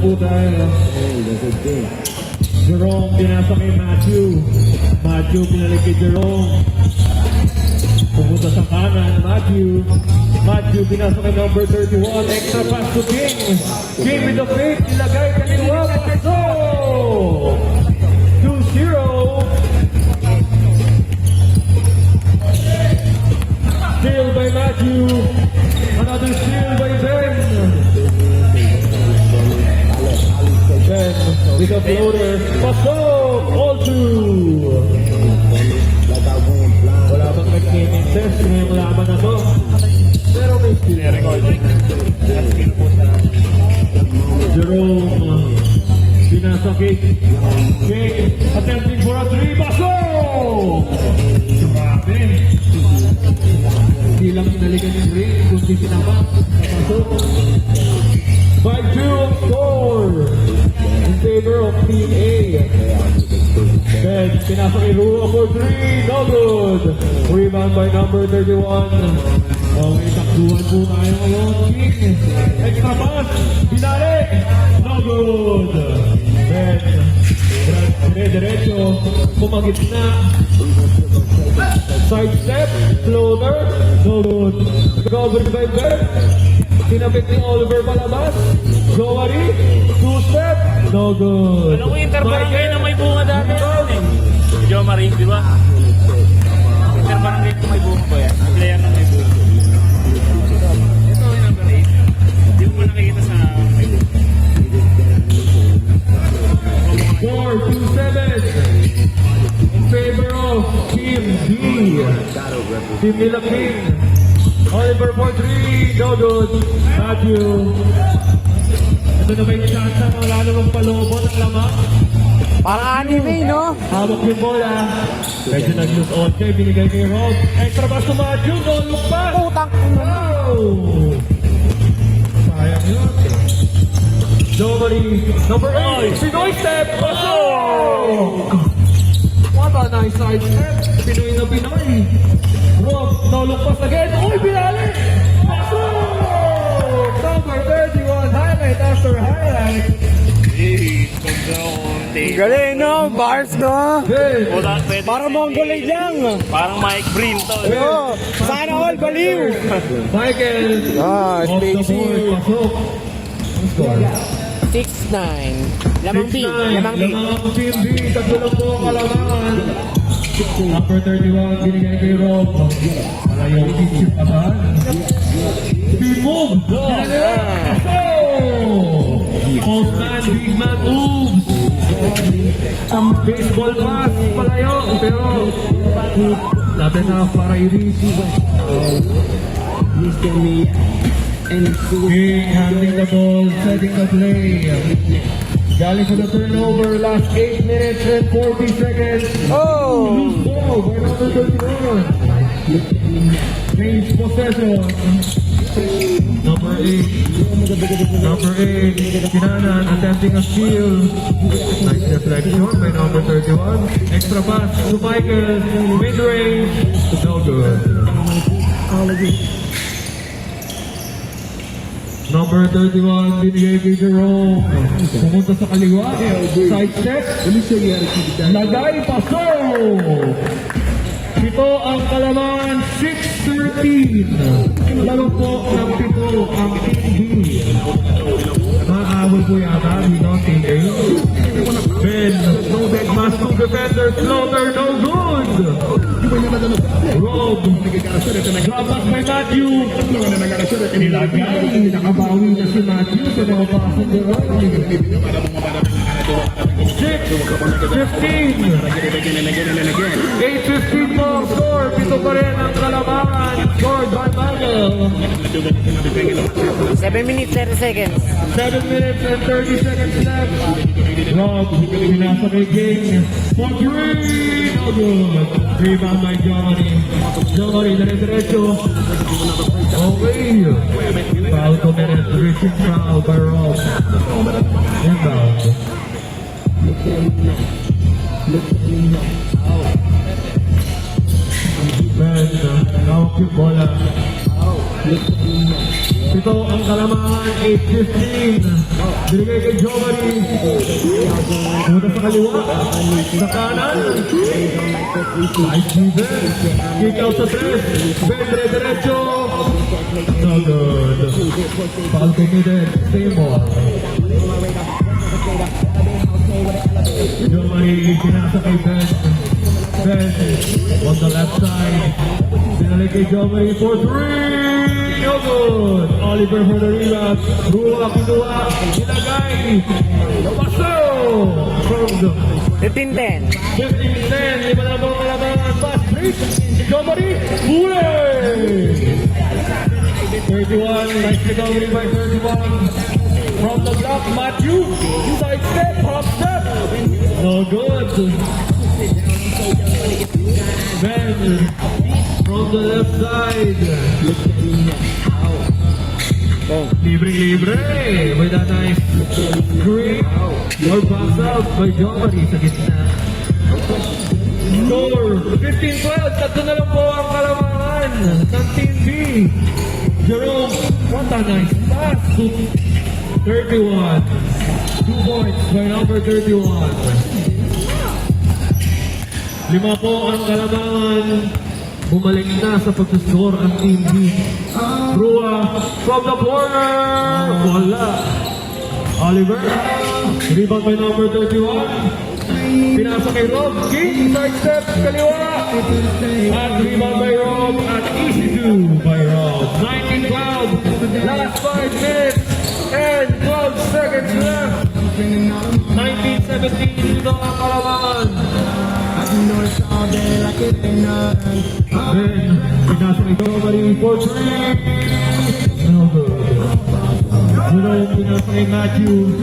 po tayo. Jerome, pinasa kay Matthew. Matthew, pinalik kay Jerome. Pumunta sa kanan, Matthew. Matthew, pinasa kay number 31. Extra pass to King. King with the fake. Ilagay kaliwa. Paso! 2-0. Steal by Matthew. Another steal by Ben. Ben with a floater. Pasok! All two. Wala bang nag-gaming test ngayong laban na to? Pero may steal. Jerome. Pinasa kick. Kick. Attempting for a three. Pasok! Grabe. Hindi lang pinalikan yung ring, kundi sinapak. Pasok. 5-2 score in favor of Team A. Then, pinasok kay Rua for 3. No good. Rebound by number 31. Okay, takbuhan po tayo ngayon. King. Extra pass. Binalik. No good. Then, dire-diretso. Pumagit na. Side step. Floater. No good. Covered by Ben. Tinapit ni Oliver palabas. Joari. Two-step. No good. Alam ko yung interbarangay na may bunga dati yun eh. Jo Marie, di ba? Interbarangay na may bunga ba yan? Player na may bunga. Ito yung number 8. Hindi mo nakikita sa may bunga. 4-2-7 in favor of Team D. Team nila King. Oliver for 3. No good. Matthew. Ito na may chance na wala namang palobot ang lamang. Para anime, no? Hawak yung bola. Medyo nag-loose on kay binigay kay Rob. Extra pass to Matthew. No look pass. Utang. Oh! Sayang yun. Nobody. Number 8. Pinoy step. Pasok! What a nice side step. Pinoy na Pinoy. Rob. No look pass again. Uy, binalik! Pasok! Number 31. Highlight after highlight. Galing, no? Bars, no? Good. Parang Mongolid lang. Parang Mike Green to. Yo, sana all baliw. Michael. Ah, Off the Spacey. board. Pasok. Ang score. 6-9. Lamang B. 6-9. Lamang B. Lamang Team B. Tatlo lang po ang kalamangan. Number 31, binigay kay Rob. Malayo yung chip asahan. Speed move. Post man, big man moves. Ang baseball pass, palayo. Pero, lapit na para i-reach. King handling the ball, setting the play. Galing sa the turnover, last 8 minutes and 40 seconds. Oh! Loose ball by number 31. Change possession. Number 8. Kinanan, attempting a steal. Nice deflection by number 31. Extra pass to Michael. Mid-range. No good. Number 31, binigay kay Jerome. Pumunta sa kaliwa. Side step. Lagay, paso! Ito ang kalaman, 6-13. Lalo po ng pito ang Team B. Maawal po yata dito ang Team A. Ben, mas two defenders, floater, no good. Rob, drop back by Matthew. Nilagay, nakabawi na si Matthew sa mga pasang gano'n. 6-15. 8-15 po ang score. Pito pa rin ang kalamangan. Scored by Michael. 7 minutes, 30 seconds. 7 minutes and 30 seconds left. Rob, pinasa kay King. For 3. No good. Rebound by Johnny. Johnny, dire-diretso. Okay. Foul committed. Reaching foul by Rob. Inbound. Ben, hawak yung bola. Ito ang kalamangan, 8-15. Binigay kay Jomari. Punta sa kaliwa. Sa kanan. Nice defense. Kick out sa 3. Ben dire-diretso. No good. Foul committed. Same ball. Jomari pinasa kay Ben. Ben on the left side. Binalik kay Jomari for 3. No good. Oliver for the rebound. Rua, kinuha. Ilagay. Paso. From the 15-10. 15-10. Lima na mga kalamangan. Pass break. Jomari. Huli. 31. Nice recovery by 31. From the block, Matthew. Side step. Hop step. No good. Ben from the left side. Libre-libre with a nice screen or pass out by Jomari sa gitna. Score 15-12. Tatlo na lang po ang kalamangan ng Team B. Jerome, what a nice pass. 31. 2 points by number 31. Lima po ang kalamangan. Bumalik na sa pag-score ang Team B. Rua from the corner. Wala. Oliver. Rebound by number 31. Pinasa kay Rob. King. Side step. Kaliwa. At rebound by Rob. At easy do by Rob. 19-12. Last 5 minutes. And 12 seconds left. 19-17. Ito ang kalamangan. Then, pinasa kay Jomari for 3. No good. Jerome, pinasa kay Matthew.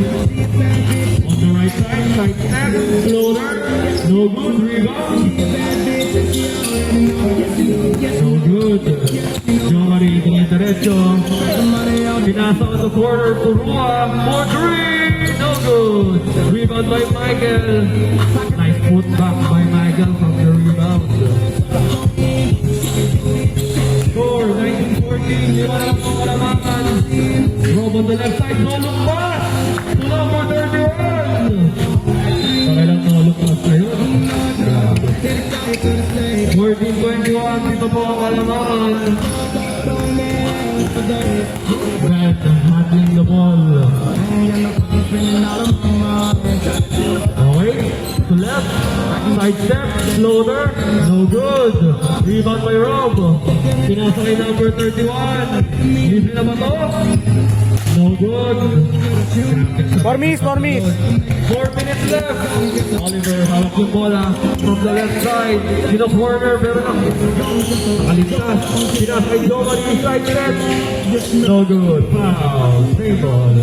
On the right side, side step, floater. No good, rebound. No good. Jomari, diretso. Pinasa on the corner to Rua for 3. No good. Rebound by Michael. Nice put back by Michael from the rebound. Score 19-14. Lima na po kalamangan. Rob on the left side. No look pass to number 31. Pakilang no look pass na yun. 14-21. Dito po ang kalamangan. Red handling the ball. Okay, to left, side step, floater, no good. Rebound by Rob. Pinasa kay number 31. Libre na ba to? No good. 4 minutes, 4 minutes. 4 minutes left. Oliver, hawak yung bola from the left side. In the corner, pero nakaligtas. Pinasa kay Jomari, side step. No good. Foul. Same ball.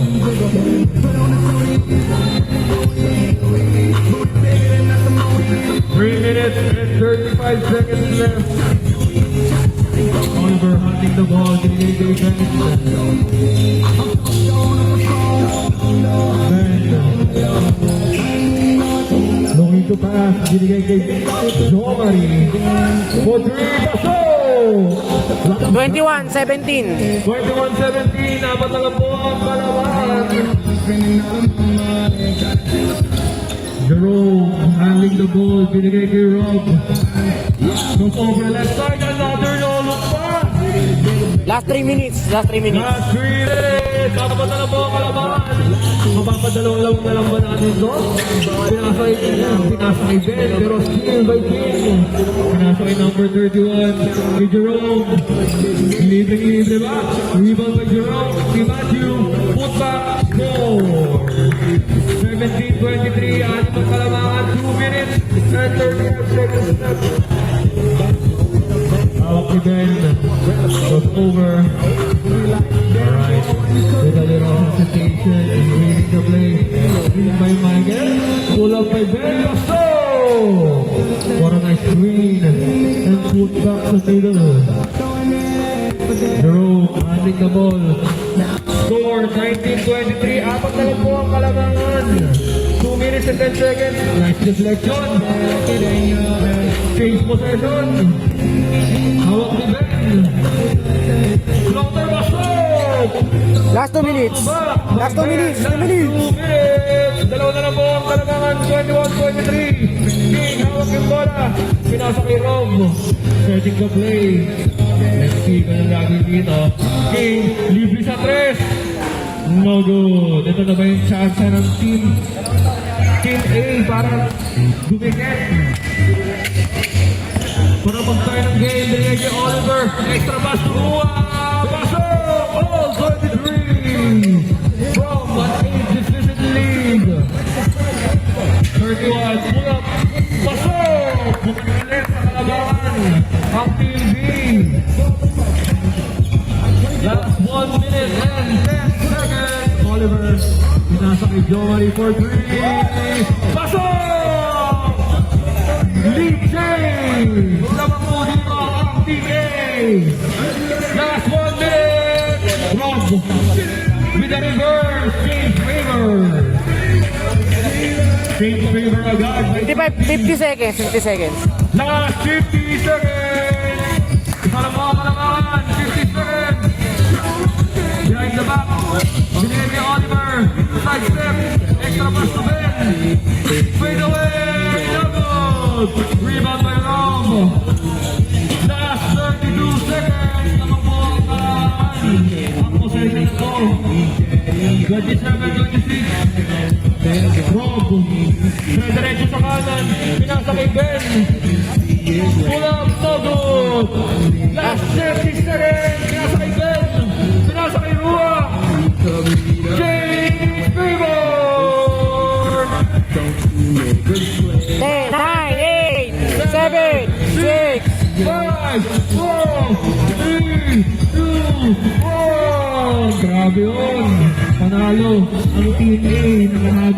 3 minutes and 35 seconds left. Oliver hunting the ball, getting the defense. Looking to pass, getting kay Jomari. For 3, paso! 21-17. 21-17, apat na lang po ang kalamangan. Jerome handling the ball, binigay kay Rob. Goes over left side, another no-look pass. Last 3 minutes. Last 3 minutes. Last 3 minutes, apat na lang po ang kalamangan. Mapapadalawang lang na lang ba natin doon? Pinasa kay Ben, pero still by King. Pinasa kay number 31, kay Jerome. Libre ba? Rebound by Jerome, kay Matthew. Put back, score. 17-23, anim ang kalamangan, 2 minutes and 35 seconds left. Hawak ni Ben, goes over. Alright, with a little hesitation and reading the play. Reading by Michael, pull up by Ben, so! What a nice screen and put back to the middle. Jerome handling the ball. Score 19-23. Apat na lang po ang kalamangan. 2 minutes and 10 seconds. Nice deflection. Change possession. Hawak ni Ben. Floater Basok! Last 2 minutes. Last 2 minutes. 2 minutes. 2 minutes! Dalawa na lang po ang kalamangan. 21-23. King, hawak yung bola. Pinasa kay Rob. Setting the play. Let's see kung ano lagi dito. King, libre sa 3. No good. Ito na ba yung chance ng team A para dumikit? Para mag-try ng game, Diego Oliver. Extra pass to Rua. Pasok! All 23 from an 8 division league. 31, pull up. Pasok! Bumalik sa kalabangan. Ang team B. Last 1 minute and 10 seconds. Oliver, pinasa kay Joey for 3. Pasok! Lee James! Lamang po dito ang Team A. Last 1 minute. Rob with the reverse. James Favor. James Favor agad. 50 seconds. 50 seconds. Last 50 seconds. Isa lang mga kalamangan. 50 seconds. Behind the back. Binigay ni Oliver. Side step. Extra pass to Ben. Fade away. No good. Rebound by Rob. Last 32 seconds. Naman po ang kalamangan. Ang possession na to. 27-26. Rob. Diretso sa kanan. Pinasa kay Ben. Pull up. No good. Last 30 seconds. Pinasa kay Ben. Pinasa kay Rua. James Favor. 10, 9, 8, 7, 6. 5, 4, 3, 2, 1. Grabe yun. Panalo ang Team A na